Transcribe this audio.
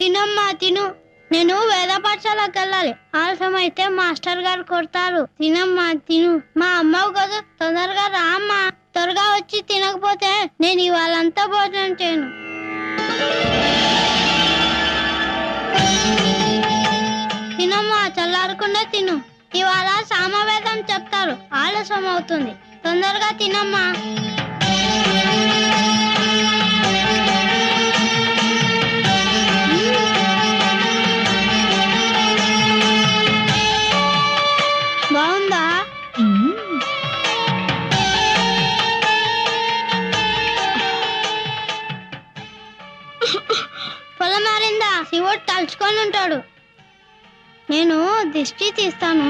తినమ్మా తిను. నేను వేద పాఠశాలకు వెళ్ళాలి. ఆలస్యం అయితే మాస్టర్ గారు కొడతారు. తినమ్మా తిను. మా అమ్మవు కదా, తొందరగా రా అమ్మా. త్వరగా వచ్చి తినకపోతే నేను ఇవాళంతా భోజనం చేయను. తినమ్మా, చల్లారకుండా తిను. ఇవాళ సామవేదం చెప్తారు. ఆలస్యం అవుతుంది. తొందరగా తినమ్మా. బాగుందా? పొలం మారిందా? శివుడు తలుచుకొని ఉంటాడు. నేను దిష్టి తీస్తాను.